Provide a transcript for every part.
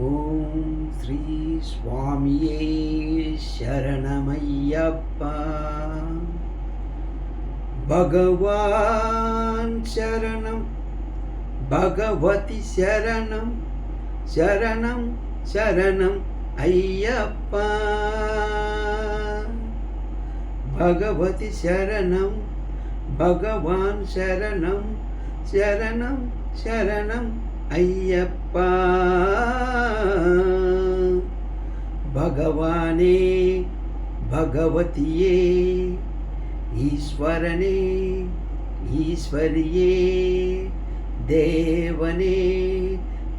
ఓం శ్రీ స్వామియే శరణమయ్యప్ప. భగవాన్ శరణం, భగవతి శరణం, శరణం శరణం అయ్యప్ప. భగవతి శరణం, భగవాన్ శరణం, శరణం శరణం అయ్యప్ప. భగవానే భగవతియే, ఈశ్వరనే ఈశ్వరియే, దేవనే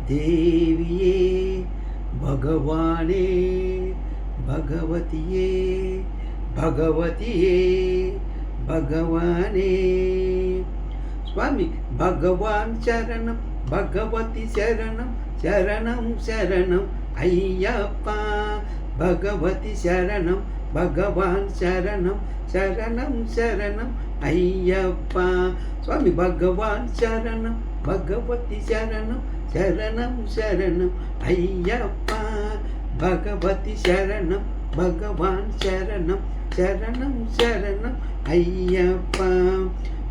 దేవియే, భగవానే భగవతియే, భగవతియే భగవానే. స్వామి భగవాన్ శరణం, భగవతి శరణం, శరణం శరణం అయ్యప్ప. భగవతి శరణం, భగవాన్ శరణం, శరణం శరణం అయ్యప్ప. స్వామి భగవాన్ శరణం, భగవతి శరణం, శరణం శరణం అయ్యప్ప. భగవతి శరణం, భగవాన్ శరణం, శరణం శరణం అయ్యప్ప.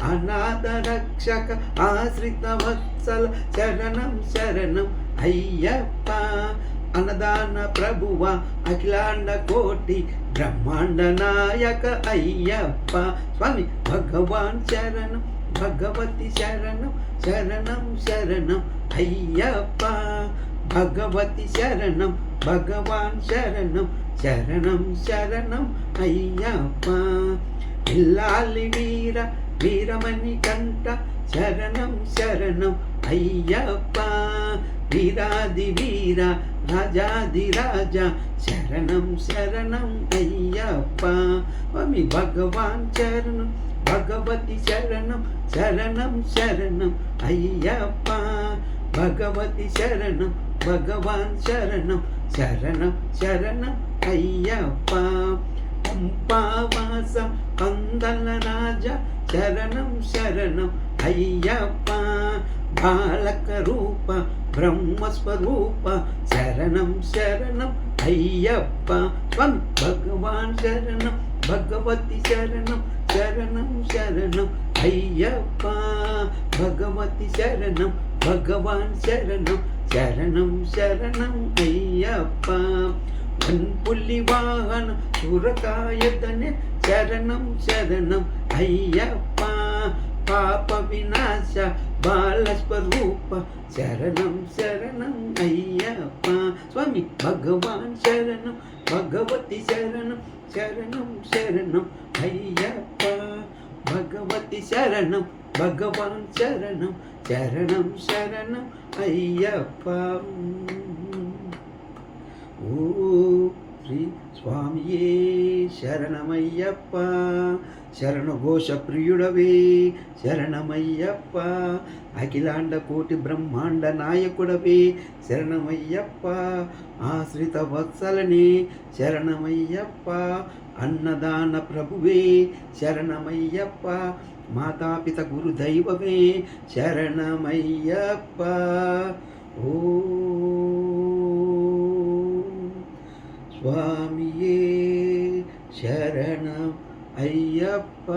అనాథ రక్షక ఆశ్రిత వత్సల శరణం శరణం అయ్యప్ప. అన్నదాన ప్రభువ అఖిలాండ కోటి బ్రహ్మాండ నాయక అయ్యప్ప. స్వామి భగవాన్ శరణం, భగవతి శరణం, శరణం శరణం అయ్యప్ప. భగవతి శరణం, భగవాన్ శరణం, శరణం శరణం అయ్యప్ప. ఇల్లాలి వీర వీరమణి కంట శరణం శరణం అయ్యప్ప. వీరాది వీర రాజాది రాజా శరణం శరణం అయ్యప్ప. స్వామి భగవాన్ శరణం, భగవతి శరణం, శరణం శరణం అయ్యప్ప. భగవతి శరణం, భగవాన్ శరణం, శరణం శరణం అయ్యప్ప. పంపావాసం పందల రాజా శరణం శరణం అయ్యప్ప. బాలక రూప బ్రహ్మస్వరూప శరణం శరణం అయ్యప్ప. స్వామి భగవాన్ శరణం, భగవతి శరణం, శరణం శరణం అయ్యప్ప. భగవతి శరణం, భగవాన్ శరణం, శరణం శరణం అయ్యప్ప. వన్పులి వాహన సురకాయతనే శరణం శరణం అయ్యప్ప. పాప వినాశ బాలస్వరూప శరణం శరణం అయ్యప్ప. స్వామి భగవాన్ శరణం, భగవతి శరణం, శరణం శరణం అయ్యప్ప. భగవతి శరణం, భగవాన్ శరణం, శరణం శరణం అయ్యప్ప. ఓ శ్రీ స్వామియే శరణమయ్యప్ప. శరణఘోష ప్రియుడవే శరణమయ్యప్ప. అఖిలాండ కోటి బ్రహ్మాండ నాయకుడవే శరణమయ్యప్ప. ఆశ్రిత వత్సలనే శరణమయ్యప్ప. అన్నదాన ప్రభువే శరణమయ్యప్ప. మాతాపిత గురుదైవమే శరణమయ్యప్ప. ఓ స్వామియే శరణం అయ్యప్ప.